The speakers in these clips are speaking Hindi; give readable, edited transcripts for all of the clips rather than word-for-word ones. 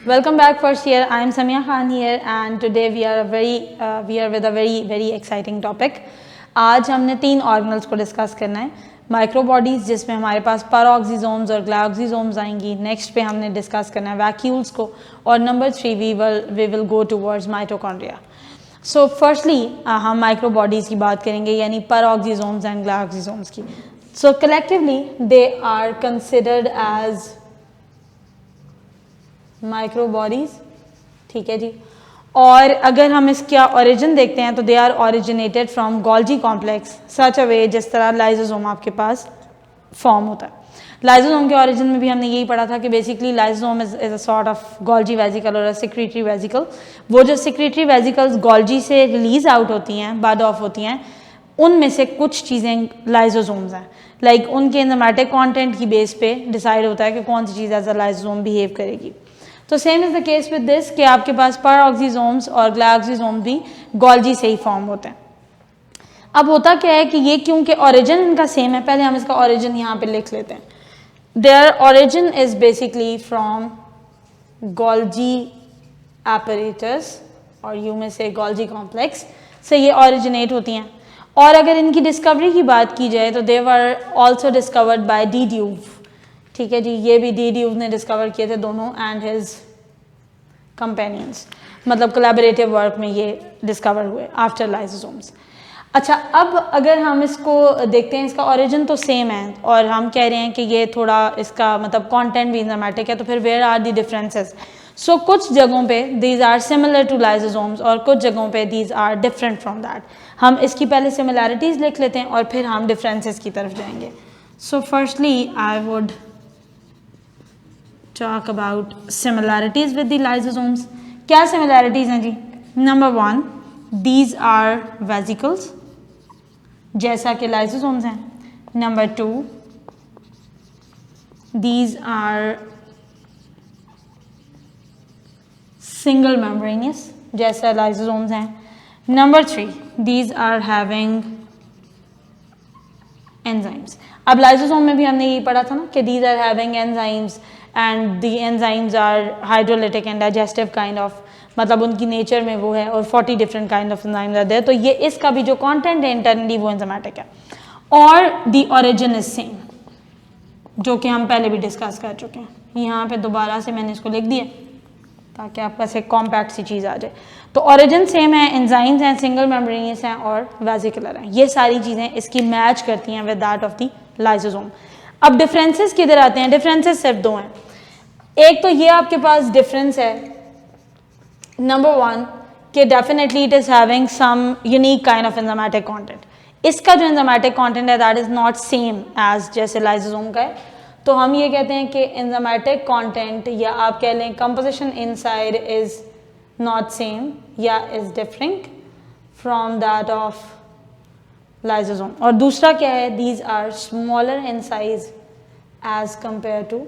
Welcome back first year. I am Samia Khan here and today we are with a very exciting topic. आज हमने 3 ऑर्गेनल्स को डिस्कस करना है. माइक्रोबॉडीज जिसमें हमारे पास पैराऑक्सीजोम्स और ग्लाइकोक्सीजोम्स आएंगी. नेक्स्ट पे हमने डिस्कस करना है वैक्यूल्स को और number 3 we will go towards mitochondria. So firstly हम माइक्रोबॉडीज की बात करेंगे यानी पैराऑक्सीजोम्स एंड ग्लाइकोक्सीजोम्स की. So collectively they are considered as microbodies. ठीक है जी. और अगर हम इसका ओरिजिन देखते हैं तो they are originated from Golgi complex such a way जिस तरह लाइजोसोम आपके पास फॉर्म होता है. लाइजोसोम के ओरिजिन में भी हमने यही पढ़ा था कि basically lysosome is a sort of Golgi vesicle और सेक्रेटरी वेजिकल. वो जो सेक्रेटरी वेजिकल्स गोल्जी से रिलीज आउट होती हैं, बर्ड ऑफ होती हैं, उनमें से कुछ चीज़ें लाइजोसोम्स हैं. लाइक उनके एंजाइमेटिक कंटेंट की बेस पे डिसाइड होता है कि कौन सी चीज़ एज अ लाइजोसोम बिहेव करेगी. तो same is the case with this कि आपके पास पैराऑक्सीजोम्स और ग्लाइकोक्सीजोम भी गोल्जी से ही फॉर्म होते हैं. अब होता क्या है कि ये क्योंकि ओरिजिन इनका सेम है, पहले हम इसका ओरिजिन यहाँ पे लिख लेते हैं. Their origin is basically from Golgi apparatus और यू में से गोल्जी कॉम्प्लेक्स से ये ओरिजिनेट होती हैं. और अगर इनकी डिस्कवरी की बात की जाए तो they were also discovered by de Duve. ठीक है जी. ये भी डी ड्यूव ने डिस्कवर किए थे दोनों एंड हिज कंपेनियंस, मतलब कोलैबोरेटिव वर्क में ये डिस्कवर हुए आफ्टर लाइसोसोम्स. अच्छा, अब अगर हम इसको देखते हैं, इसका ओरिजिन तो सेम है और हम कह रहे हैं कि ये थोड़ा इसका मतलब कंटेंट भी एंजाइमेटिक है, तो फिर where are the differences. So कुछ जगहों पे these are similar to lysosomes और कुछ जगहों पे these are different from that. हम इसकी पहले सिमिलैरिटीज लिख लेते हैं और फिर हम डिफरेंसेस की तरफ जाएंगे. So firstly I would talk about similarities with the lysosomes. क्या similarities हैं जी? Number 1, these are vesicles जैसा कि lysosomes हैं. Number 2, these are single membranous जैसा lysosomes हैं. Number 3, these are having enzymes. अब लाइसोसोम में भी हमने यही पढ़ा था ना कि these are having enzymes and the enzymes are hydrolytic and digestive kind of, मतलब उनकी नेचर में वो है और 40 different kind of enzymes are there. तो ये इसका भी जो content है internally वो enzymatic है. और the origin is same जो कि हम पहले भी डिस्कस कर चुके हैं. यहाँ पे दोबारा से मैंने इसको लिख दिया ताकि आपके पास एक कॉम्पैक्ट सी चीज़ आ जाए. तो ओरिजिन सेम है, एंजाइम्स हैं, सिंगल मेम्ब्रेनियस हैं और वेसिकुलर हैं. ये सारी चीज़ें इसकी मैच करती हैं with that of the lysosome. अब डिफरेंसेस किधर आते हैं? डिफरेंसेस सिर्फ 2 हैं. एक तो ये आपके पास डिफरेंस है नंबर 1 कि definitely it is having some unique kind of enzymatic content. इसका जो एंजाइमेटिक कंटेंट है that is not same as जैसे लाइसोसोम का है. तो हम ये कहते हैं कि एंजाइमेटिक कंटेंट या आप कह लें composition inside is not same या is different from that of lysosome. और दूसरा क्या है? These are smaller in size as compare to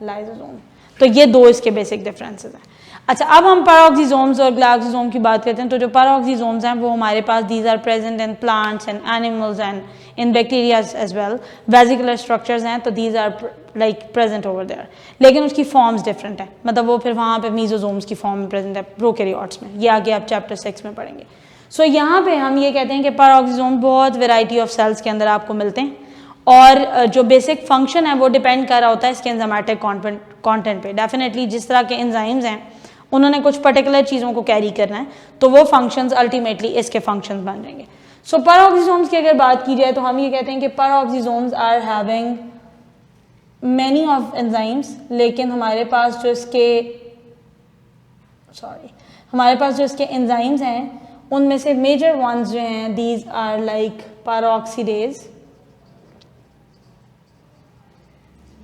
lysosome. तो ये 2 इसके बेसिक डिफरेंसेस हैं. अच्छा, अब हम पैराऑक्सीजोम्स और ग्लाइकोक्सीजोम की बात करते हैं. तो जो पैराऑक्सीजोम्स हैं वो हमारे पास these are present in plants and animals and in bacteria as well. Vesicular structures हैं तो these are like present over there, लेकिन उसकी फॉर्म्स डिफरेंट है. मतलब वो फिर वहाँ पे मीजोजोम्स की फॉर्म में प्रेजेंट है प्रोकैरियोट्स में. ये आगे आप चैप्टर 6 में पढ़ेंगे. सो यहाँ पे हम ये कहते हैं कि पैराऑक्सीजोम बहुत वेराइटी ऑफ सेल्स के अंदर आपको मिलते हैं और जो बेसिक फंक्शन है वो डिपेंड कर रहा होता है इसके एंजाइमेटिक कंटेंट पे. डेफिनेटली जिस तरह के एंजाइम्स हैं उन्होंने कुछ पर्टिकुलर चीज़ों को कैरी करना है तो वो फंक्शंस अल्टीमेटली इसके फंक्शंस बन जाएंगे. सो पैराऑक्सीजोम्स की अगर बात की जाए तो हम ये कहते हैं कि peroxisomes are having many of enzymes, लेकिन हमारे पास जो इसके एंजाइम्स हैं उनमें से मेजर वंस जो हैं these are like peroxidase,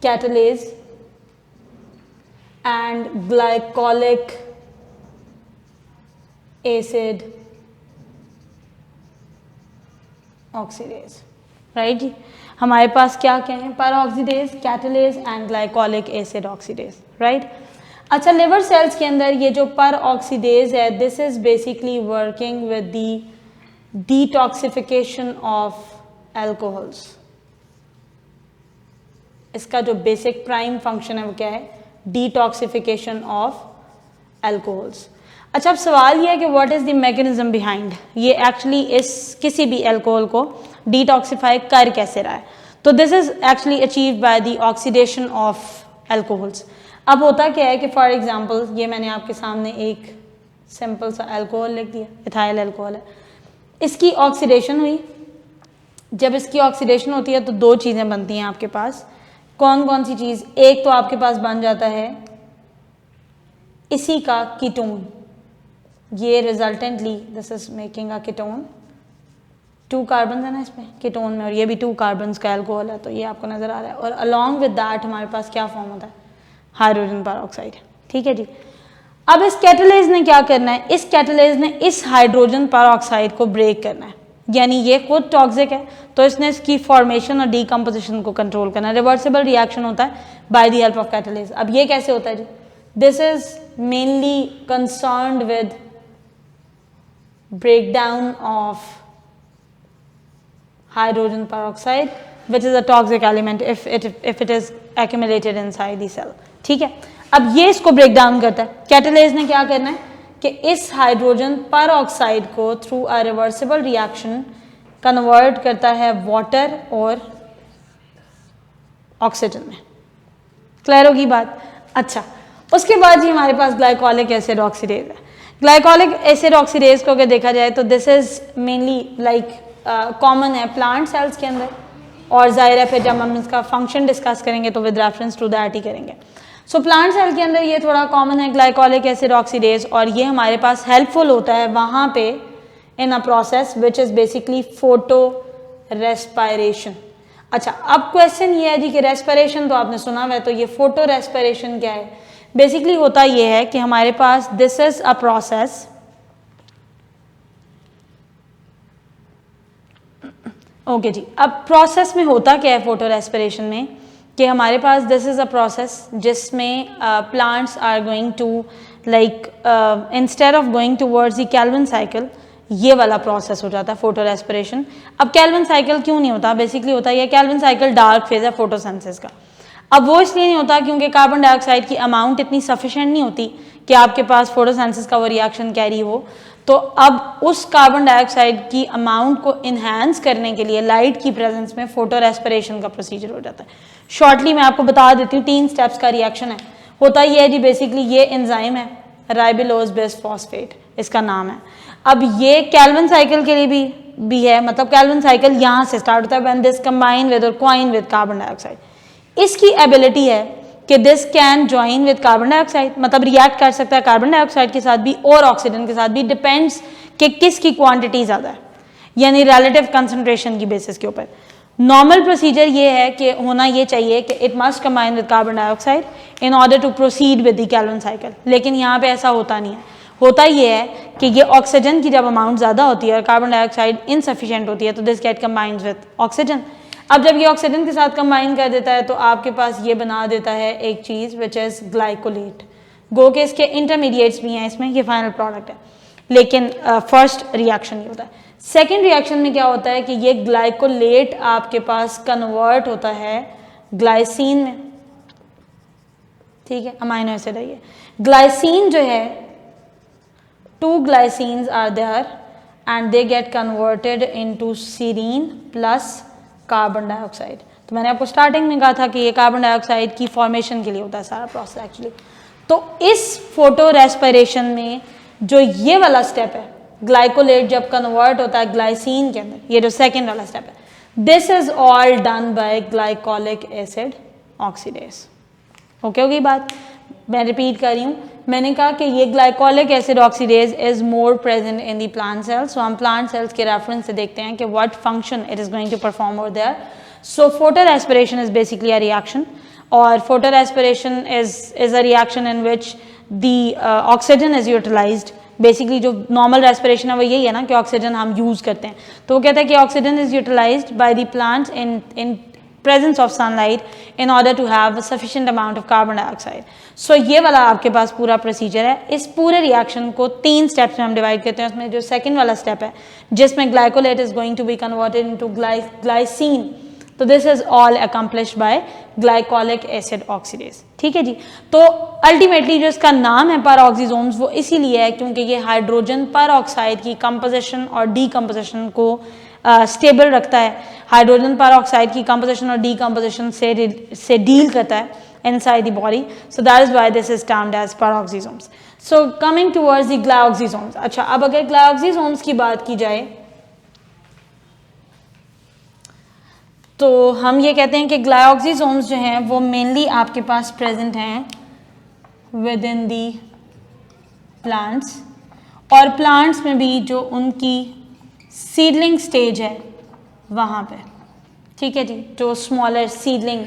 catalase and glycolic acid oxidase. Right जी. हमारे पास क्या क्या है? Peroxidase, catalase and glycolic acid oxidase. Right. अच्छा, लिवर सेल्स के अंदर ये जो पैराऑक्सीडेज है this is basically working with the detoxification of alcohols. इसका जो बेसिक प्राइम फंक्शन है वो क्या है? Detoxification of alcohols. अच्छा, अब सवाल ये है कि what is the mechanism behind, ये एक्चुअली इस किसी भी एल्कोहल को डिटॉक्सिफाई कर कैसे रहा है। तो this is actually achieved by the oxidation of alcohols. अब होता क्या है कि फॉर एग्जांपल ये मैंने आपके सामने एक सिंपल सा एल्कोहल लिख दिया, इथाइल एल्कोहल है, इसकी ऑक्सीडेशन हुई। जब इसकी ऑक्सीडेशन होती है तो दो चीज़ें बनती हैं आपके पास। कौन कौन सी चीज़, एक तो आपके पास बन जाता है इसी का कीटोन, ये resultantly this is making a ketone, 2 carbon है ना इसमें कीटोन में, और ये भी 2 कार्बन का एल्कोहल है, तो ये आपको नजर आ रहा है। और अलॉन्ग विद दैट हमारे पास क्या फॉर्म होता है, हाइड्रोजन पेरोक्साइड। ठीक है जी। अब इस कैटलेज ने क्या करना है, इस कैटलेज ने इस हाइड्रोजन पेरोक्साइड को ब्रेक करना है, यानी ये खुद टॉक्सिक है तो इसने इसकी फॉर्मेशन और डीकम्पोजिशन को कंट्रोल करना है। रिवर्सिबल रिएक्शन होता है by the help of catalase. अब ये कैसे होता है जी, this is mainly concerned with breakdown of hydrogen peroxide which is a toxic element if it is accumulated inside the cell। ठीक है, अब ये इसको ब्रेक डाउन करता है। कैटलेज ने क्या करना है कि इस हाइड्रोजन पेरोक्साइड को through a reversible reaction convert करता है वाटर और ऑक्सीजन में। क्लियर होगी बात। अच्छा, उसके बाद जी हमारे पास ग्लाइकोलिक एसिड ऑक्सीडेज है। ग्लाइकोलिक एसिड ऑक्सीडेज को अगर देखा जाए तो this is mainly like common है प्लांट सेल्स के अंदर, और जाहिर है फिर जब हम इसका फंक्शन डिस्कस करेंगे तो विद रेफरेंस टू दैट ही करेंगे। सो प्लांट सेल के अंदर ये थोड़ा कॉमन है ग्लाइकोलिक एसिड ऑक्सीडेज, और ये हमारे पास हेल्पफुल होता है वहाँ पे in a process which is basically photo respiration. अच्छा, अब क्वेश्चन ये है जी कि रेस्पिरेशन तो आपने सुना हुआ है, तो ये फोटो रेस्पिरेशन क्या है। बेसिकली होता ये है कि हमारे पास this is a process, okay जी। अब प्रोसेस में होता क्या है फोटो रेस्पिरेशन में कि हमारे पास दिस इज अ प्रोसेस जिसमें plants are going to like instead of going towards the Calvin cycle, ये वाला प्रोसेस हो जाता है फोटो रेस्पिरेशन। अब कैल्विन साइकिल क्यों नहीं होता, बेसिकली होता है कैल्विन साइकिल डार्क फेज है फोटोसिंथेसिस का। अब वो इसलिए नहीं होता क्योंकि कार्बन डाइऑक्साइड की अमाउंट इतनी सफिशिएंट नहीं होती कि आपके पास फोटोसिंथेसिस का वो रिएक्शन कैरी हो। तो अब उस कार्बन डाइऑक्साइड की अमाउंट को इन्हांस करने के लिए लाइट की प्रेजेंस में फोटो रेस्पिरेशन का प्रोसीजर हो जाता है। शॉर्टली मैं आपको बता देती हूँ, 3 स्टेप्स का रिएक्शन है। होता ये है जी बेसिकली ये एंजाइम है राइबोलोज बेस फॉस्फेट इसका नाम है। अब ये कैल्विन साइकिल के लिए भी है, मतलब कैल्विन साइकिल यहाँ से स्टार्ट होता है व्हेन दिस कंबाइन विद और क्वाइन विद कार्बन डाइऑक्साइड। इसकी एबिलिटी है कि this can join with carbon dioxide, मतलब रिएक्ट कर सकता है कार्बन डाइऑक्साइड के साथ भी और ऑक्सीजन के साथ भी, डिपेंड्स कि किसकी क्वांटिटी ज़्यादा है, यानी रिलेटिव कंसंट्रेशन की बेसिस के ऊपर। नॉर्मल प्रोसीजर ये है कि होना ये चाहिए कि it must combine with carbon dioxide in order to proceed with the Calvin cycle, लेकिन यहाँ पे ऐसा होता नहीं है। होता ये है कि ये ऑक्सीजन की जब अमाउंट ज़्यादा होती है और कार्बन डाइऑक्साइड इनसफिशिएंट होती है तो this get combined with oxygen. अब जब ये ऑक्सीजन के साथ कंबाइन कर देता है तो आपके पास ये बना देता है एक चीज़ विच इज़ ग्लाइकोलेट। गो के इसके इंटरमीडिएट्स भी हैं इसमें, ये फाइनल प्रोडक्ट है, लेकिन फर्स्ट रिएक्शन ये होता है। सेकेंड रिएक्शन में क्या होता है कि ये ग्लाइकोलेट आपके पास कन्वर्ट होता है ग्लाइसिन में। ठीक है, अमाइनो एसिड है ये। ग्लाइसिन जो है 2 glycines are there and they get converted into serine plus carbon dioxide. तो मैंने आपको स्टार्टिंग में कहा था कि ये कार्बन डाइऑक्साइड की फॉर्मेशन के लिए होता है सारा प्रोसेस एक्चुअली। तो इस फोटो रेस्पिरेशन में जो ये वाला स्टेप है, ग्लाइकोलेट जब कन्वर्ट होता है ग्लाइसिन के अंदर, ये जो सेकेंड वाला स्टेप है, this is all done by glycolic acid oxidase. Okay होगी बात। मैं रिपीट कर रही हूँ, मैंने कहा कि ये glycolic acid oxidase is more present in the plant cells. So हम प्लांट सेल्स के रेफरेंस से देखते हैं कि what function it is going to perform over there. So photo respiration is basically a reaction, और photo respiration is a reaction in which the oxygen is utilized. Basically जो नॉर्मल रेस्पिरेशन है वो यही है ना कि ऑक्सीजन हम यूज करते हैं, तो वो कहता है कि oxygen is utilised by the plants in presence of sunlight in order to have a sufficient amount of carbon dioxide. So ये वाला आपके पास पूरा प्रोसीजर है। इस पूरे रिएक्शन को 3 स्टेप्स में हम डिवाइड करते हैं। उसमें जो सेकंड वाला स्टेप है जिसमें glycolate is going to be converted into glycine, तो this is all accomplished by glycolic acid oxidase. ठीक है जी। तो अल्टीमेटली जो इसका नाम है पैरोक्सिसोम्स वो इसीलिए है क्योंकि ये हाइड्रोजन पैरोक्साइड की कंपोजिशन और डीकंपोजिशन को स्टेबल रखता है, हाइड्रोजन पैरोक्साइड की कंपोजिशन और डीकंपोजिशन से डील करता है inside the body. So that is why this is termed as peroxisomes. So coming towards the glyoxysomes. अच्छा, अब अगर glyoxysomes की बात की जाए तो हम ये कहते हैं कि glyoxysomes जो हैं वो मेनली आपके पास प्रेजेंट हैं विद इन दी प्लांट्स, और प्लांट्स में भी जो उनकी सीडलिंग स्टेज है वहाँ पे, ठीक है जी, जो स्मॉलर सीडलिंग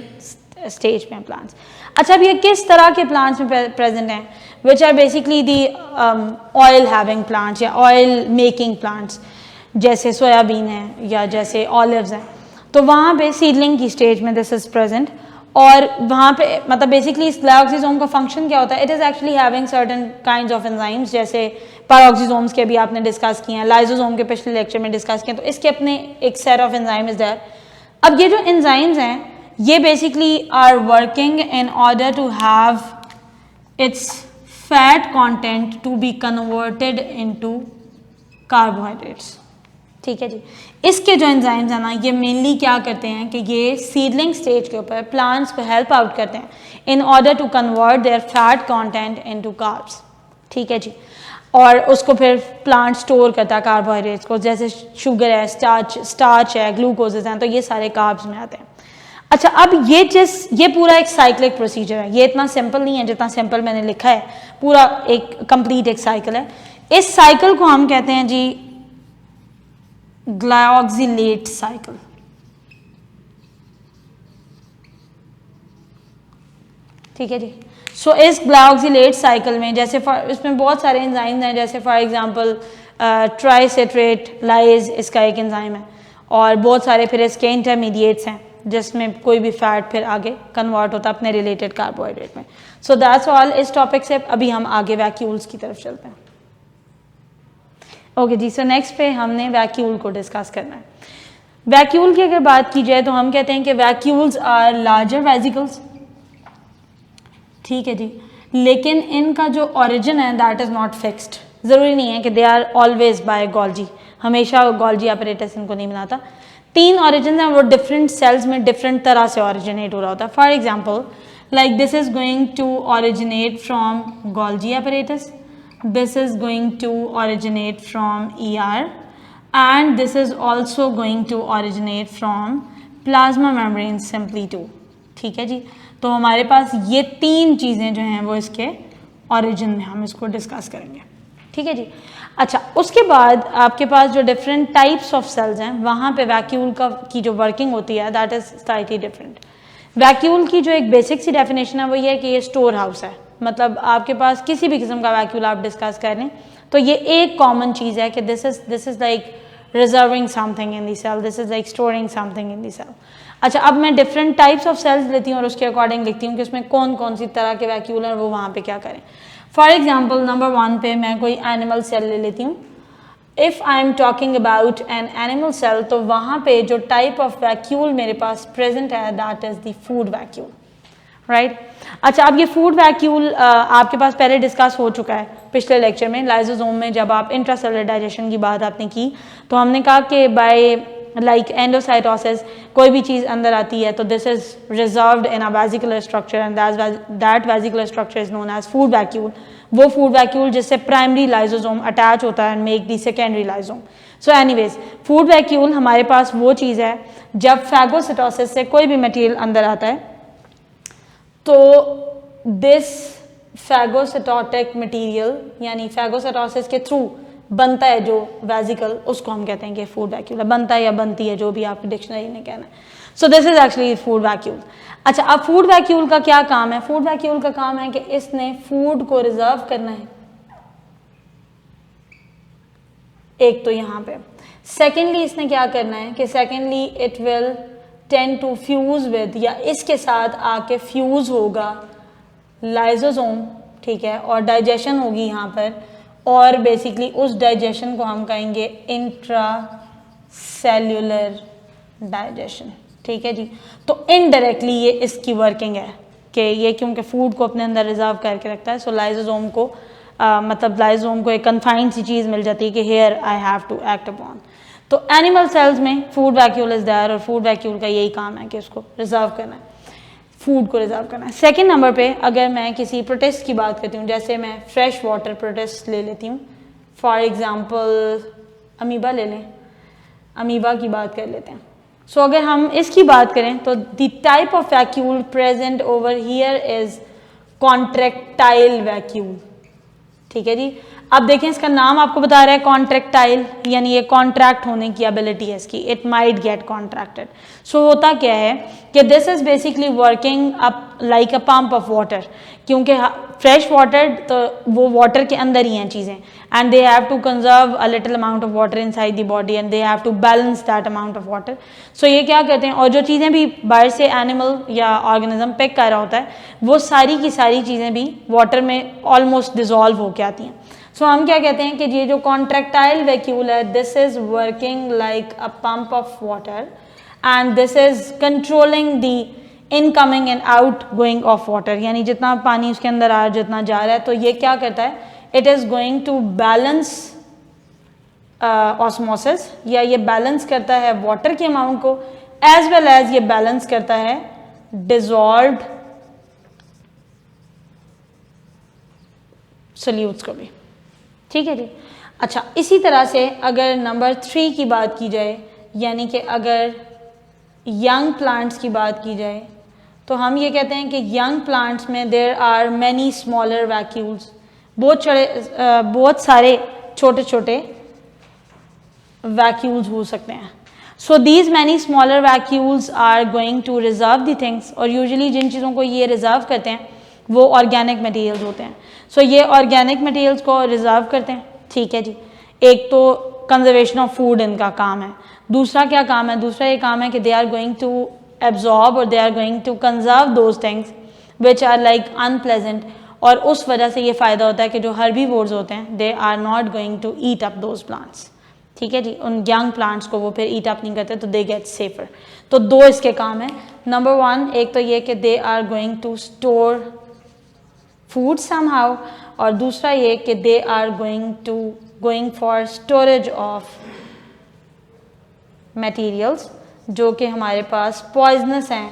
स्टेज में प्लांट्स। अच्छा, अब ये किस तरह के प्लांट्स में प्रेजेंट हैं, which are basically the oil having plants या ऑयल मेकिंग प्लांट्स, जैसे सोयाबीन है या जैसे ऑलिव्स हैं, तो वहाँ पे सीडलिंग की स्टेज में दिस इज प्रेजेंट। और वहाँ पे मतलब बेसिकली इस ग्लायोक्सिसोम का फंक्शन क्या होता है, it is actually having certain kinds of enzymes, जैसे पैरोक्सिसोम्स के भी आपने डिस्कस किए हैं, लाइसोसोम के पिछले लेक्चर में डिस्कस किए, तो इसके अपने एक set of enzyme is there. अब ये जो एंजाइम्स हैं ये basically are working in order to have its fat content to be converted into carbohydrates, ठीक है जी। इसके जो एंजाइम्स हैं ना ये मेनली क्या करते हैं कि ये सीडलिंग स्टेज के ऊपर प्लांट्स को हेल्प आउट करते हैं in order to convert their fat content into carbs, ठीक है जी, और उसको फिर प्लांट स्टोर करता है कार्बोहाइड्रेट्स को, जैसे शुगर है, स्टार्च है, ग्लूकोजेस हैं, तो ये सारे कार्ब्स में आते हैं। अच्छा, अब ये पूरा एक साइक्लिक प्रोसीजर है, ये इतना सिंपल नहीं है जितना सिंपल मैंने लिखा है, पूरा एक कंप्लीट एक साइकिल है। इस साइकिल को हम कहते हैं जी ग्लायोक्सिलेट साइकिल, ठीक है जी। सो इस ग्लायोक्सिलेट साइकिल में जैसे इसमें बहुत सारे एंजाइम्स हैं, जैसे फॉर एग्जांपल ट्राइसेट्रेट लाइज इसका एक एंजाइम है, और बहुत सारे फिर इसके इंटरमीडिएट्स हैं जिसमें कोई भी फैट फिर आगे कन्वर्ट होता है अपने रिलेटेड कार्बोहाइड्रेट में। सो दैट्स ऑल इस टॉपिक से। अभी हम आगे वैक्यूल्स की तरफ चलते हैं। ओके जी, सो नेक्स्ट पे हमने वैक्यूल को डिस्कस करना है। वैक्यूल की अगर बात की जाए तो हम कहते हैं कि वैक्यूल्स आर लार्जर वेसिकल्स, ठीक है जी, लेकिन इनका जो ओरिजिन है दैट इज़ नॉट फिक्स्ड। ज़रूरी नहीं है कि they are always by Golgi, हमेशा गोल्जी अपरेटस इनको नहीं बनाता। 3 ओरिजिन हैं, वो डिफरेंट सेल्स में डिफरेंट तरह से ओरिजिनेट हो रहा होता है। For example like this is going to originate from Golgi apparatus, this is going to originate from ER, and this is also going to originate from plasma membrane simply too, ठीक है जी। तो हमारे पास ये 3 चीज़ें जो हैं वो इसके ओरिजिन में हम इसको डिस्कस करेंगे, ठीक है जी। अच्छा, उसके बाद आपके पास जो डिफरेंट टाइप्स ऑफ सेल्स हैं वहाँ पे वैक्यूल की जो वर्किंग होती है that is slightly different. Vacuole की जो एक बेसिक सी डेफिनेशन है वो ये है कि ये स्टोर हाउस है, मतलब आपके पास किसी भी किस्म का वैक्यूल आप डिस्कस करें तो ये एक कॉमन चीज़ है कि this is like reserving something in the cell, this is like storing something in the cell. अच्छा, अब मैं डिफरेंट टाइप्स ऑफ सेल्स लेती हूँ और उसके अकॉर्डिंग लिखती हूँ कि उसमें कौन कौन सी तरह के वैक्यूल हैं, वो वहाँ पे क्या करें। फॉर एग्जाम्पल नंबर 1 पे मैं कोई एनिमल सेल ले लेती हूँ। If I am talking about an animal cell, तो वहाँ पे जो टाइप ऑफ वैक्यूल मेरे पास प्रेजेंट है that is the food vacuole, right. अच्छा, अब ये फूड वैक्यूल आपके पास पहले डिस्कस हो चुका है पिछले लेक्चर में, लाइसोसोम में जब आप इंट्रासेलुलर डाइजेशन की बात आपने की तो हमने कहा कि बाय लाइक एंडोसाइटोसिस कोई भी चीज़ अंदर आती है तो this is reserved in a vesicular structure and that vesicular structure is known as food vacuole. वो फूड वैक्यूल जिससे प्राइमरी लाइसोसोम अटैच होता है and make the secondary lysosome. So anyways, food vacuole हमारे पास वो चीज़ है जब फैगोसाइटोसिस से कोई भी मटेरियल अंदर आता है तो दिस फैगोसाइटोटिक मटेरियल यानी फैगोसाइटोसिस के थ्रू बनता है जो वेसिकल, उसको हम कहते हैं कि फूड वैक्यूल है, बनता है या बनती है जो भी आपकी डिक्शनरी ने कहना है। So this is actually food vacuole. अच्छा, अब फूड वैक्यूल का क्या काम है? फूड वैक्यूल का काम है कि इसने फूड को रिजर्व करना है, एक तो यहाँ पे। सेकेंडली इसने क्या करना है कि secondly it will tend to fuse with, या इसके साथ आके फ्यूज होगा लाइसोसोम, ठीक है, और डाइजेशन होगी यहाँ पर, और बेसिकली उस डाइजेशन को हम कहेंगे इंट्रा सेल्यूलर डाइजेशन, ठीक है जी। तो इनडायरेक्टली ये इसकी वर्किंग है कि ये क्योंकि फूड को अपने अंदर रिजर्व करके रखता है, सो लाइसोसोम को मतलब लाइसोसोम को एक कन्फाइंड सी चीज़ मिल जाती है कि here I have to act upon. तो एनिमल सेल्स में फूड वैक्यूल इज देयर, और फूड वैक्यूल का यही काम है कि उसको रिजर्व करना है, फूड को रिजर्व करना है। सेकेंड नंबर पे अगर मैं किसी प्रोटिस्ट की बात करती हूँ, जैसे मैं फ्रेश वाटर प्रोटिस्ट ले लेती हूँ, फॉर एग्जाम्पल अमीबा ले लें, अमीबा की बात कर लेते हैं। सो अगर हम इसकी बात करें तो the type of vacuole present over here is contractile vacuole. ठीक है जी, अब देखें इसका नाम आपको बता रहा है कॉन्ट्रैक्टाइल, यानी ये कॉन्ट्रैक्ट होने की एबिलिटी है इसकी, it might get contracted. So होता क्या है कि this is basically working up like a pump of water, क्योंकि फ्रेश वाटर तो वो वाटर के अंदर ही हैं चीज़ें, and they have to conserve a little amount of water inside the body and they have to balance that amount of water. So ये क्या करते हैं, और जो चीज़ें भी बाहर से एनिमल या ऑर्गेनिज्म पिक कर रहा होता है वो सारी की सारी चीज़ें भी वाटर में ऑलमोस्ट डिजॉल्व होकर आती हैं। सो हम क्या कहते हैं कि ये जो कॉन्ट्रैक्टाइल वैक्यूल है, this is working like a pump of water and this is controlling the incoming and out going of water, यानी जितना पानी उसके अंदर आ रहा है, जितना जा रहा है, तो ये क्या करता है, it is going to balance osmosis, या ये बैलेंस करता है वाटर के अमाउंट को, एज वेल एज ये बैलेंस करता है डिजॉल्व्ड सोल्यूट्स को भी। ठीक है जी। अच्छा, इसी तरह से अगर नंबर 3 की बात की जाए, यानी कि अगर यंग प्लांट्स की बात की जाए, तो हम ये कहते हैं कि यंग प्लांट्स में there are many smaller vacuoles, बहुत सारे छोटे छोटे वैक्यूल्स हो सकते हैं। So these many smaller vacuoles are going to reserve the things, और यूजुअली जिन चीज़ों को ये रिजर्व करते हैं वो ऑर्गेनिक मटेरियल्स होते हैं। सो ये ऑर्गेनिक मटेरियल्स को रिजर्व करते हैं। ठीक है जी, एक तो कंजर्वेशन ऑफ फूड इनका काम है, दूसरा क्या काम है, दूसरा ये काम है कि they are going to absorb और they are going to conserve those things which are like unpleasant, और उस वजह से ये फ़ायदा होता है कि जो हर्बीवोर्स होते हैं they are not going to eat up those plants. ठीक है जी, उन यंग प्लांट्स को वो फिर ईट अप नहीं करते, तो दे गेट सेफर। तो दो इसके काम है। नंबर 1 एक तो ये कि they are going to store food somehow, और दूसरा ये कि they are going for storage of materials जो कि हमारे पास पॉइजनस हैं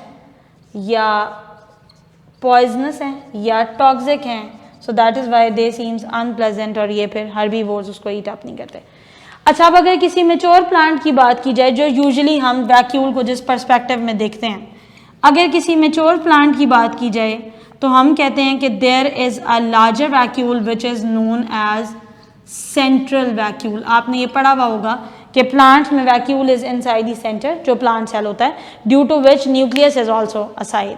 या टॉक्सिक हैं। So that is why they seems unpleasant, और ये फिर हर्बीवोर्स उसको ईट अप नहीं करते। अच्छा, अब अगर किसी मेच्योर प्लांट की बात की जाए, जो यूजुअली हम वैक्यूल को जिस पर्सपेक्टिव में देखते हैं, अगर किसी मेच्योर प्लांट की बात की जाए तो हम कहते हैं कि there is a larger vacuole which is known as central vacuole. आपने ये पढ़ा हुआ होगा कि प्लांट्स में vacuole is inside the centre, जो प्लांट सेल होता है, due to which nucleus is also aside.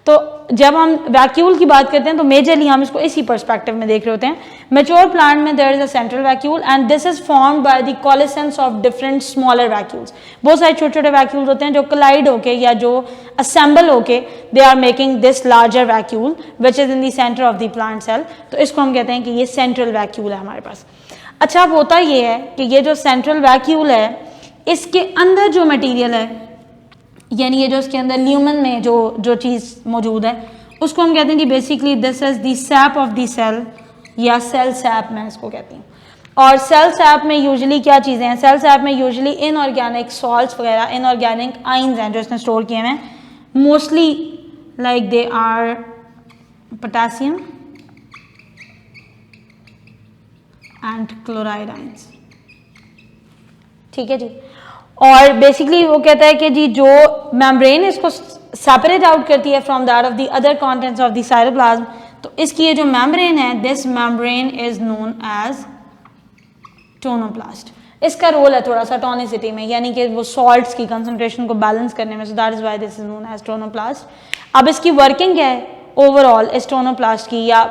तो जब हम वैक्यूल की बात करते हैं तो मेजरली हम इसको इसी पर्सपेक्टिव में देख रहे होते हैं। मेच्योर प्लांट में there is a central vacuole and this is formed by the coalescence of different smaller vacuoles. बहुत सारे छोटे छोटे वैक्यूल्स होते हैं जो कोलाइड होके या जो असेंबल होके they are making this larger vacuole which is in the centre of the plant cell. तो इसको हम कहते हैं कि ये सेंट्रल वैक्यूल है हमारे पास। अच्छा, अब होता ये है कि ये जो सेंट्रल वैक्यूल है, इसके अंदर जो मटीरियल है, यानी ये जो इसके अंदर ल्यूमन में जो चीज़ मौजूद है, उसको हम कहते हैं कि basically this is the sap of the cell, या सेल सैप मैं इसको कहती हूँ। और सेल सैप में यूजुअली क्या चीज़ें हैं, सेल सैप में यूजुअली इनऑर्गेनिक सॉल्ट्स वगैरह, इनऑर्गेनिक आइंस हैं जो इसने स्टोर किए हैं, mostly like they are potassium and chloride ions. ठीक है जी। और बेसिकली वो कहता है कि जी जो मेम्ब्रेन इसको सेपरेट आउट करती है from that of the other contents of the cytoplasm, तो इसकी ये जो मेम्ब्रेन है, this membrane is known as tonoplast. इसका रोल है थोड़ा सा टोनिसिटी में, यानी कि वो सॉल्ट्स की कंसंट्रेशन को बैलेंस करने में, so that is why this is known as tonoplast. अब इसकी वर्किंग क्या है ओवरऑल इस टोनोप्लास्ट की, या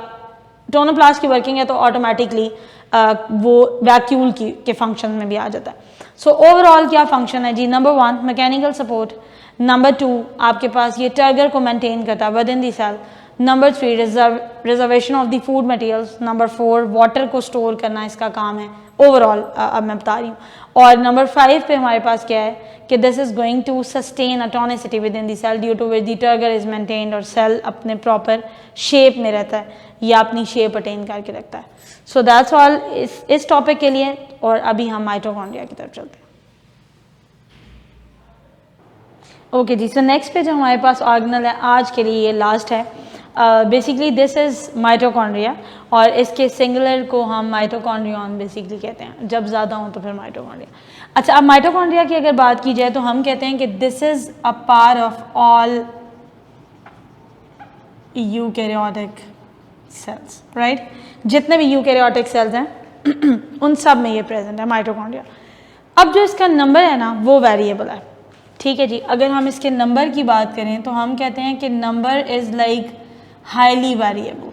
टोनोप्लास्ट की वर्किंग है तो ऑटोमेटिकली वो वैक्यूल के फंक्शन में भी आ जाता है। सो ओवरऑल क्या फंक्शन है जी, नंबर 1 मैकेनिकल सपोर्ट, नंबर 2 आपके पास ये टर्गर को मेंटेन करता है within the cell, number 3 reservation of the food materials, number 4 water को स्टोर करना इसका काम है ओवरऑल, अब मैं बता रही हूँ। और नंबर 5 पे हमारे पास क्या है कि this is going to sustain atonicity within the cell due to which the turgor is maintained, और सेल अपने प्रॉपर शेप में रहता है या अपनी शेप अटेन करके रखता है। सो दैट्स ऑल इस टॉपिक के लिए। और अभी हम माइटोकॉन्ड्रिया की तरफ चलते हैं। ओके जी, सो नेक्स्ट पे जो हमारे पास ऑर्गेनल है आज के लिए, ये लास्ट है। बेसिकली दिस इज माइटोकॉन्ड्रिया, और इसके सिंगुलर को हम माइटोकॉन्ड्रियन बेसिकली कहते हैं, जब ज़्यादा हो तो फिर माइटोकॉन्ड्रिया। अच्छा, अब माइटोकॉन्ड्रिया की अगर बात की जाए तो हम कहते हैं कि this is a part of all eukaryotic cells, right. जितने भी यूकैरियोटिक सेल्स हैं उन सब में ये प्रेजेंट है माइटोकॉन्ड्रिया। अब जो इसका नंबर है ना वो वेरिएबल है, ठीक है जी। अगर हम इसके नंबर की बात करें तो हम कहते हैं कि number is like highly variable.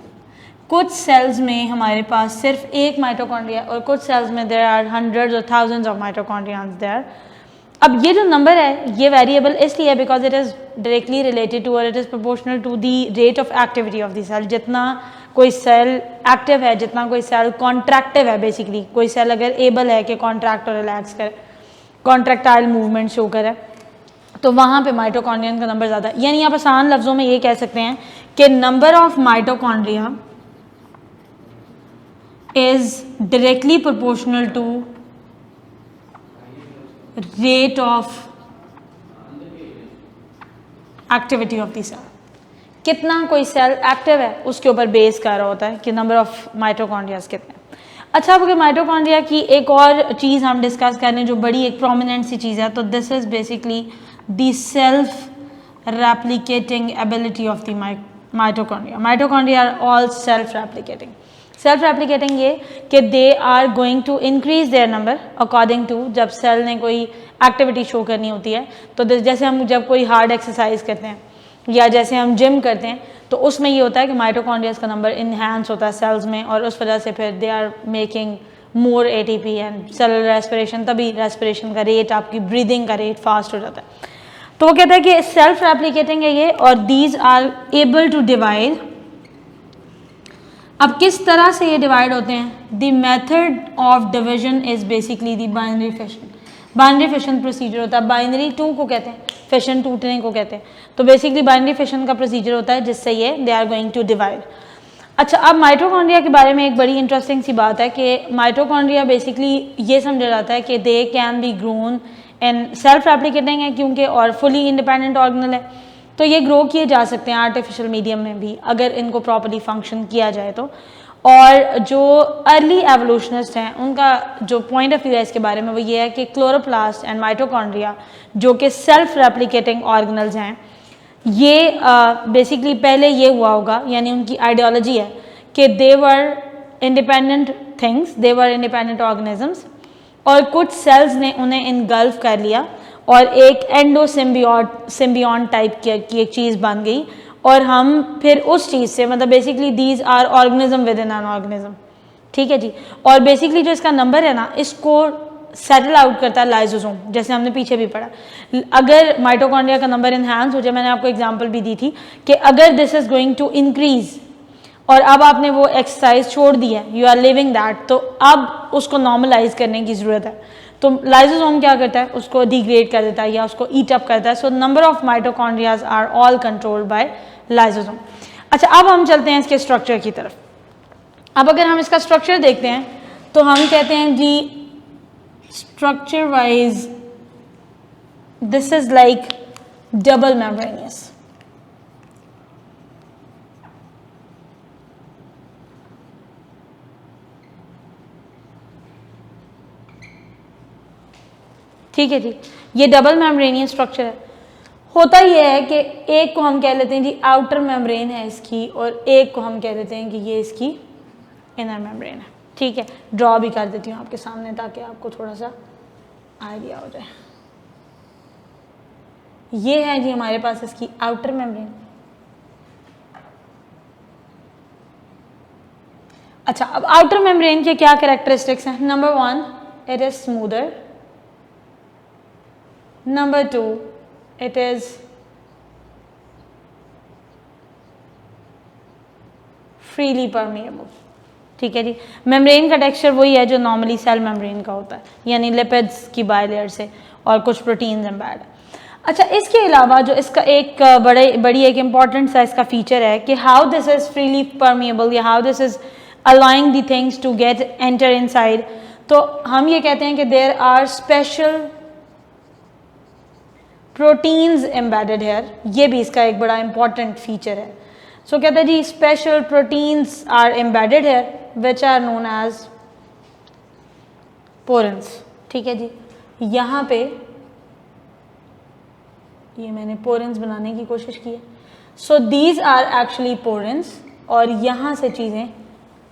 कुछ सेल्स में हमारे पास सिर्फ एक माइटोकॉन्ड्रिया और कुछ सेल्स में देयर आर हंड्रेड्स और थाउजेंड्स ऑफ माइटोकॉन्ड्रियाज देयर। अब ये जो नंबर है ये वेरिएबल इसलिए है because it is directly related to और it is proportional to the rate of activity of the cell. जितना कोई सेल एक्टिव है, जितना कोई सेल कॉन्ट्रैक्टिव है, बेसिकली कोई सेल अगर एबल है कि कॉन्ट्रैक्ट और रिलैक्स करे, कॉन्ट्रैक्टाइल मूवमेंट शो करे, तो वहाँ पे माइटोकॉन्ड्रियन का नंबर ज़्यादा है। यानी आप आसान लफ्ज़ों में ये कह सकते हैं कि number of mitochondria is directly proportional to rate of activity of the cell. कितना कोई सेल एक्टिव है उसके ऊपर बेस कर रहा होता है कि नंबर ऑफ माइटोकॉन्ड्रियाज कितने। अच्छा, अब अगर माइटोकॉन्ड्रिया की एक और चीज़ हम डिस्कस कर रहे हैं जो बड़ी एक प्रोमिनेंट सी चीज़ है, तो this is basically the self replicating ability of the mitochondria. Mitochondria are all self replicating. Self replicating ये कि they are going to increase their number according to जब सेल ने कोई एक्टिविटी शो करनी होती है। तो जैसे हम जब कोई हार्ड एक्सरसाइज करते हैं या जैसे हम जिम करते हैं तो उसमें ये होता है कि माइटोकॉन्ड्रियाज का नंबर इन्हांस होता है सेल्स में, और उस वजह से फिर they are making more ATP and cellular respiration, तभी रेस्पिरेशन का रेट, आपकी ब्रीदिंग का रेट फास्ट हो जाता है। तो वो कहता है कि सेल्फ रेप्लिकेटिंग है ये, और these are able to divide. अब किस तरह से ये डिवाइड होते हैं? The method of division is basically the binary fission. Binary fission procedure होता है, बाइनरी 2 को कहते हैं, फिशन टूटने को कहते हैं। तो बेसिकली बाइनरी फिशन का प्रोसीजर होता है जिससे ये they are going to divide. अच्छा, अब माइटोकॉन्ड्रिया के बारे में एक बड़ी इंटरेस्टिंग सी बात है कि माइटोकॉन्ड्रिया बेसिकली ये समझा जाता है कि they can be grown and self replicating है क्योंकि, और फुली इंडिपेंडेंट ऑर्गेनल है, तो ये ग्रो किए जा सकते हैं आर्टिफिशियल मीडियम में भी अगर इनको प्रॉपर्ली फंक्शन किया जाए तो। और जो अर्ली एवोल्यूशनिस्ट हैं उनका जो पॉइंट ऑफ व्यू है इसके बारे में वो ये है कि क्लोरोप्लास्ट एंड माइटोकॉन्ड्रिया जो कि सेल्फ रेप्लिकेटिंग ऑर्गेनल्स हैं, ये बेसिकली पहले ये हुआ होगा, यानी उनकी आइडियोलॉजी है कि दे वर इंडिपेंडेंट थिंग्स, दे वर इंडिपेंडेंट ऑर्गेनिजम्स, और कुछ सेल्स ने उन्हें इनगल्फ कर लिया और एक एंडो सिम्बियॉन टाइप की एक चीज़ बन गई, और हम फिर उस चीज़ से, मतलब basically these are organism within an organism, ठीक है जी। और बेसिकली जो इसका नंबर है ना, इसको सेटल आउट करता है लाइसोसोम, जैसे हमने पीछे भी पढ़ा। अगर माइटोकॉन्ड्रिया का नंबर इन्हांस हो जाए, मैंने आपको एग्जांपल भी दी थी कि अगर this is going to increase और अब आपने वो एक्सरसाइज छोड़ दी है, यू आर लिविंग दैट, तो अब उसको नॉर्मलाइज करने की ज़रूरत है। तो लाइसोसोम क्या करता है? उसको डिग्रेड कर देता है या उसको ईट अप करता है। So number of mitochondrias are all controlled by lysosome. अच्छा, अब हम चलते हैं इसके स्ट्रक्चर की तरफ। अब अगर हम इसका स्ट्रक्चर देखते हैं तो हम कहते हैं जी structure wise this is like double membranous. ठीक है जी, ये डबल मेम्ब्रेनियस स्ट्रक्चर है। होता यह है कि एक को हम कह लेते हैं जी आउटर मेम्ब्रेन है इसकी, और एक को हम कह देते हैं कि ये इसकी इनर मेम्ब्रेन है। ठीक है, ड्रॉ भी कर देती हूँ आपके सामने ताकि आपको थोड़ा सा आइडिया हो जाए। ये है जी हमारे पास इसकी आउटर मेम्ब्रेन। अच्छा, अब आउटर मेम्ब्रेन के क्या कैरेक्टरिस्टिक्स हैं? Number 1, it is smoother. Number 2, it is freely permeable, ठीक है जी। मेम्ब्रेन का टेक्सचर वही है जो नॉर्मली सेल मेम्ब्रेन का होता है, यानी लिपिड्स की बायलेयर से और कुछ प्रोटीन्स एम्बेड। अच्छा, इसके अलावा जो इसका एक बड़ी एक इम्पॉर्टेंट सा इसका फीचर है कि how this is freely permeable या how this is allowing the things to get enter inside. तो हम ये कहते हैं कि there are special proteins embedded here, ये भी इसका एक बड़ा इंपॉर्टेंट फीचर है। सो कहते हैं जी special proteins are embedded here which are known as porins, ठीक है जी। यहाँ पे ये मैंने पोरेंस बनाने की कोशिश की है। सो दीज आर एक्चुअली पोरेंस और यहाँ से चीज़ें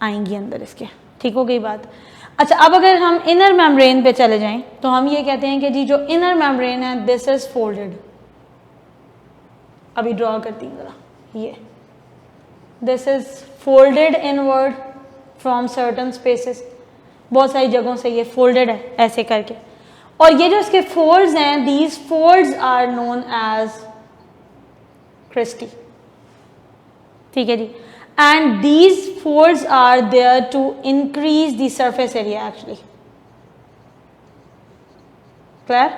आएंगी अंदर इसके, ठीक हो गई बात। अच्छा, अब अगर हम इनर मेम्ब्रेन पे चले जाएं तो हम ये कहते हैं कि जी जो इनर मेम्ब्रेन है दिस इज फोल्डेड। अभी ड्रॉ करती हूँ ज़रा, ये this is folded inward from certain spaces, बहुत सारी जगहों से ये फोल्डेड है ऐसे करके। और ये जो इसके फोल्ड्स हैं, these folds are known as cristae, ठीक है जी। And these folds are there to increase the surface area actually, clear.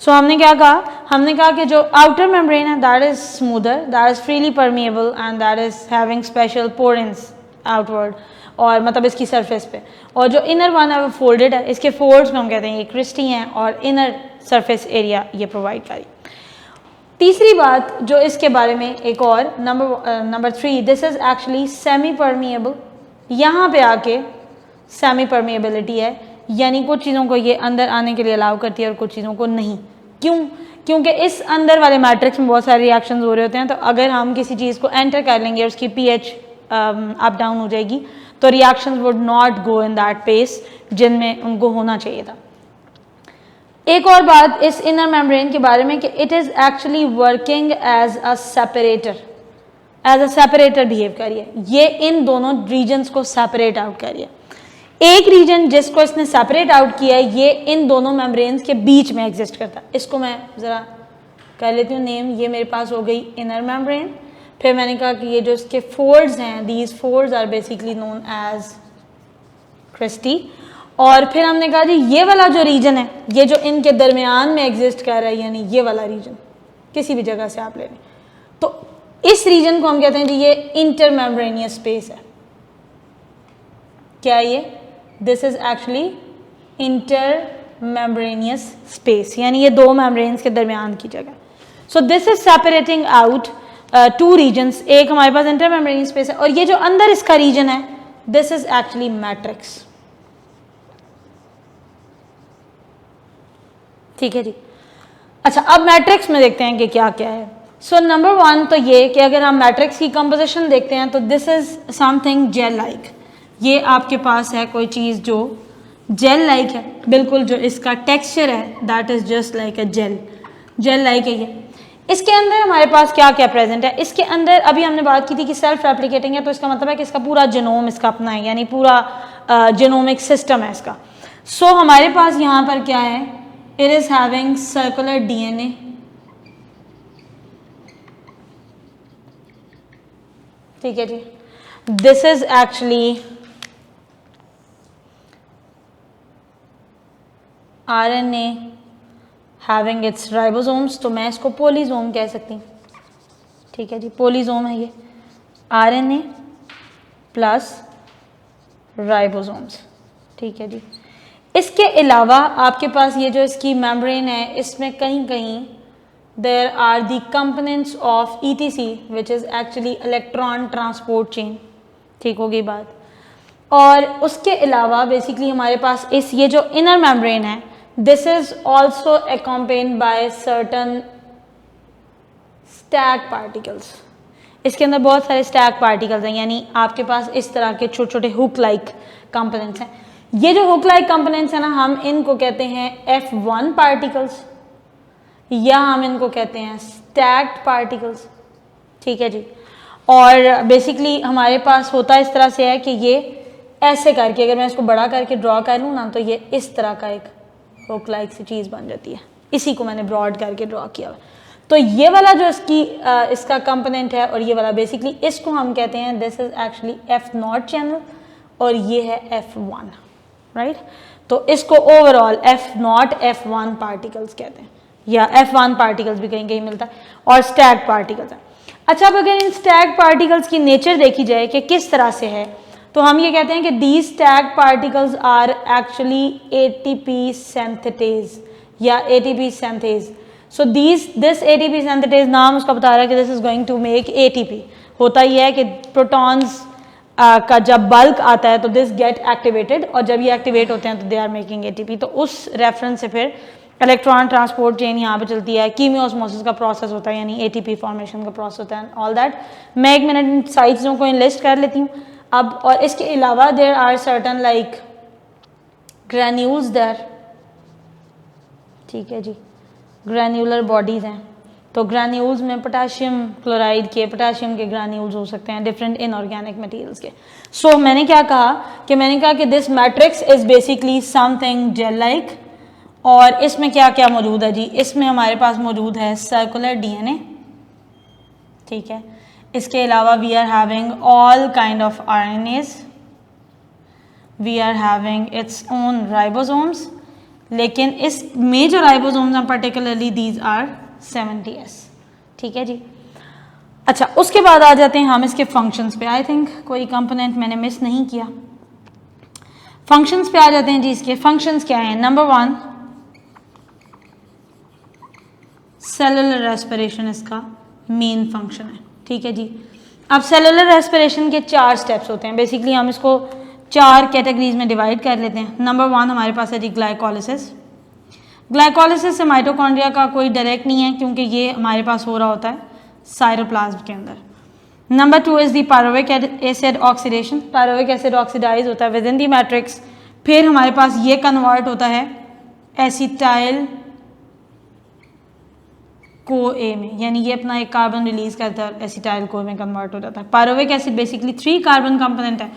So हमने क्या कहा, हमने कहा कि जो आउटर मेम्ब्रेन है that is smoother, that is freely permeable and that is having special porins outward, और मतलब इसकी सरफेस पे। और जो इनर वन है वो फोल्डेड है, इसके फोल्ड्स में हम कहते हैं ये क्रिस्टी हैं और इनर सरफेस एरिया ये प्रोवाइड करी। तीसरी बात जो इसके बारे में एक और number 3, this is actually semi permeable. यहाँ पे आके सेमी परमिएबिलिटी है, यानी कुछ चीज़ों को ये अंदर आने के लिए अलाउ करती है और कुछ चीज़ों को नहीं। क्यों? क्योंकि इस अंदर वाले मैट्रिक्स में बहुत सारे रिएक्शंस हो रहे होते हैं, तो अगर हम किसी चीज़ को एंटर कर लेंगे और उसकी pH अप डाउन हो जाएगी तो reactions would not go in that pace जिनमें उनको होना चाहिए था। एक और बात इस इनर मेम्ब्रेन के बारे में कि it is actually working as a separator, behave करिए। ये इन दोनों रीजन्स को सेपरेट आउट करिए। एक रीजन जिसको इसने सेपरेट आउट किया है ये इन दोनों मेम्ब्रेन्स के बीच में एग्जिस्ट करता है। इसको मैं ज़रा कर लेती हूँ नेम। ये मेरे पास हो गई इनर मेम्ब्रेन। फिर मैंने कहा कि ये जो इसके फोल्ड्स हैं, these folds are basically known as cristae. और फिर हमने कहा जी ये वाला जो रीजन है, ये जो इनके दरमियान में एग्जिस्ट कर रहा है, यानी ये वाला रीजन किसी भी जगह से आप ले लें, तो इस रीजन को हम कहते हैं जी ये इंटर मेम्ब्रेनियस स्पेस है। क्या ये? This is actually inter membranosus space, यानी ये दो मेम्ब्रेन्स के दरमियान की जगह। So this is separating out two reasons. एक हमारे पास इंटर मेम्ब्रेनियस स्पेस है और ये जो अंदर इसका रीजन है दिस इज एक्चुअली मैट्रिक्स, ठीक है जी। अच्छा, अब मैट्रिक्स में देखते हैं कि क्या क्या है। सो नंबर 1 तो ये कि अगर हम मैट्रिक्स की कंपोजिशन देखते हैं तो this is something gel like. ये आपके पास है कोई चीज़ जो जेल लाइक है, बिल्कुल जो इसका टेक्सचर है that is just like a gel like है ये। इसके अंदर हमारे पास क्या क्या प्रेजेंट है? इसके अंदर अभी हमने बात की थी कि सेल्फ रेप्लिकेटिंग है, तो इसका मतलब है कि इसका पूरा जीनोम इसका अपना है, यानी पूरा जीनोमिक सिस्टम है इसका। सो हमारे पास यहाँ पर क्या है? It is having circular DNA, ठीक है जी। This is actually RNA having its ribosomes, तो मैं इसको पोलीसोम कह सकती हूँ, ठीक है जी। पोलीसोम है ये, आरएनए प्लस राइबोसोम्स, ठीक है जी। इसके अलावा आपके पास ये जो इसकी मेम्ब्रेन है इसमें कहीं कहीं there are the components of ETC which is actually electron transport chain, ठीक हो गई बात। और उसके अलावा बेसिकली हमारे पास इस ये जो इनर मेम्ब्रेन है this is also accompanied by certain stack particles. इसके अंदर बहुत सारे स्टैक पार्टिकल्स हैं, यानी आपके पास इस तरह के छोटे छोटे हुक लाइक कंपोनेंट्स हैं। ये जो हुक लाइक कंपोनेंट्स हैं ना, हम इनको कहते हैं F1 पार्टिकल्स या हम इनको कहते हैं स्टैक्ड पार्टिकल्स, ठीक है जी। और बेसिकली हमारे पास होता इस तरह से है कि ये ऐसे करके, अगर मैं इसको बड़ा करके ड्रॉ कर लूँ ना तो ये इस तरह का एक हुक लाइक सी चीज़ बन जाती है। इसी को मैंने ब्रॉड करके ड्रॉ किया हुआ। तो ये वाला जो इसका कंपोनेंट है और ये वाला बेसिकली इसको हम कहते हैं this is actually F0 channel और ये है F1, राइट। तो इसको ओवरऑल F0 F1 पार्टिकल्स कहते हैं, या F1 पार्टिकल्स भी कहीं कहीं मिलता है, और स्टैग पार्टिकल्स है। अच्छा, अब अगर इन स्टैग पार्टिकल्स की नेचर देखी जाए कि किस तरह से है, तो हम ये कहते हैं कि these stag particles are actually ATP synthetase या ATP synthase. So this ATP synthetase नाम उसका बता रहा है कि this is going to make ATP. होता यह है कि प्रोटॉन्स का जब बल्क आता है तो दिस गेट एक्टिवेटेड, और जब ये एक्टिवेट होते हैं तो दे आर मेकिंग एटीपी। तो उस रेफरेंस से फिर इलेक्ट्रॉन ट्रांसपोर्ट चेन यहाँ पे चलती है, कीमियोस्मोसिस का प्रोसेस होता है यानी एटीपी फॉर्मेशन का प्रोसेस होता है, ऑल दैट। मैं 1 मिनट इन साइट्सों को लिस्ट कर लेती हूँ अब। और इसके अलावा there are certain like granules there, ठीक है जी, ग्रैन्यूलर बॉडीज हैं। तो ग्रैन्यूल्स में पोटेशियम क्लोराइड के, पोटेशियम के ग्रैन्यूल्स हो सकते हैं डिफरेंट इनऑर्गेनिक मटेरियल्स के। सो मैंने क्या कहा कि this matrix is basically something gel like, और इसमें क्या क्या मौजूद है जी, इसमें हमारे पास मौजूद है सर्कुलर डीएनए, ठीक है। इसके अलावा we are having all kind of RNAs, we are having its own ribosomes, लेकिन इस मेजर राइबोसोम्स हैं पर्टिकुलरली दीज आर 70S, ठीक है जी। अच्छा, उसके बाद आ जाते हैं हम इसके फंक्शंस पे। आई थिंक कोई कंपोनेंट मैंने मिस नहीं किया। फंक्शंस पे आ जाते हैं जी। इसके फंक्शंस क्या हैं? नंबर 1 सेलुलर रेस्पिरेशन इसका मेन फंक्शन है, ठीक है जी। अब सेलुलर रेस्पिरेशन के 4 स्टेप्स होते हैं। बेसिकली हम इसको 4 कैटेगरीज में डिवाइड कर लेते हैं। नंबर 1 हमारे पास है जी ग्लाइकोलिसिस। ग्लाइकोलिसिस से माइटोकॉन्ड्रिया का कोई डायरेक्ट नहीं है क्योंकि ये हमारे पास हो रहा होता है साइटोप्लाज्म के अंदर। Number 2 is the pyruvic acid oxidation. Pyruvic acid oxidise होता है विद इन दी मैट्रिक्स, फिर हमारे पास ये कन्वर्ट होता है एसिटाइल को ए में, यानी ये अपना एक कार्बन रिलीज करता है, एसिटाइल को में कन्वर्ट हो जाता है। Pyruvic acid basically 3 carbon component है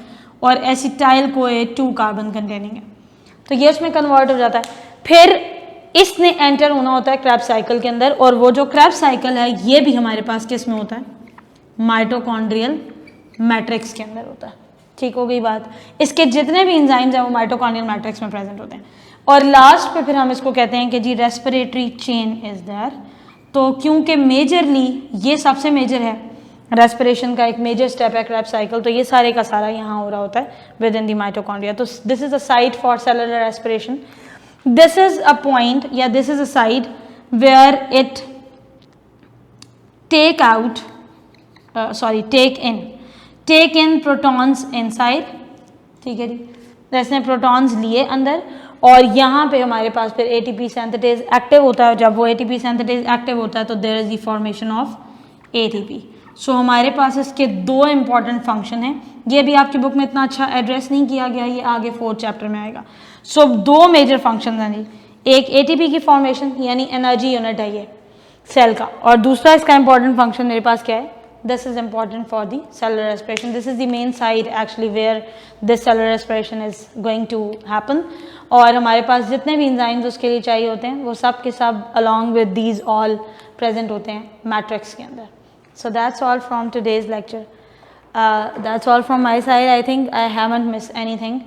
और एसिटाइल को ए 2 कार्बन कंटेनिंग है, तो ये उसमें कन्वर्ट हो जाता है। फिर इसने एंटर होना होता है क्रेब्स साइकिल के अंदर, और वो जो क्रेब्स साइकिल है ये भी हमारे पास किस में होता है? माइटोकॉन्ड्रियल मैट्रिक्स के अंदर होता है, ठीक हो गई बात। इसके जितने भी एंजाइम्स हैं वो माइटोकॉन्ड्रियल मैट्रिक्स में प्रेजेंट होते हैं। और लास्ट पे फिर हम इसको कहते हैं कि जी रेस्पिरेटरी चेन इज देयर। तो क्योंकि मेजरली ये सबसे मेजर है, रेस्पिरेशन का एक मेजर स्टेप है क्रेब्स साइकिल, तो ये सारे का सारा यहाँ हो रहा होता है विद इन दी माइटोकॉन्ड्रिया। तो this is a site for cellular respiration. This is a point, yeah, this is a site where it take in protons inside, ठीक है जी। तो इसने प्रोटॉन्स लिए अंदर, और यहाँ पे हमारे पास फिर एटीपी सिंथेटेज एक्टिव होता है। जब वो एटीपी सिंथेटेज एक्टिव होता है तो there is the formation of ATP. So हमारे पास इसके 2 इंपॉर्टेंट फंक्शन हैं। ये भी आपकी बुक में इतना अच्छा एड्रेस नहीं किया गया, ये आगे 4th चैप्टर में आएगा। सो 2 मेजर फंक्शन हैं जी, एक एटीपी की फॉर्मेशन यानी एनर्जी यूनिट है ये सेल का, और दूसरा इसका इंपॉर्टेंट फंक्शन मेरे पास क्या है? This is important for the cellular respiration. This is the main site actually where this cellular respiration is going to happen. और हमारे पास जितने भी एंजाइम्स उसके लिए चाहिए होते हैं वो सब के सब along with these all present होते हैं मैट्रिक्स के अंदर। So that's all from today's lecture. That's all from my side. I think I haven't missed anything.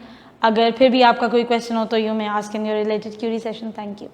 अगर फिर भी आपका कोई क्वेश्चन हो तो you may ask in your related query session. Thank you.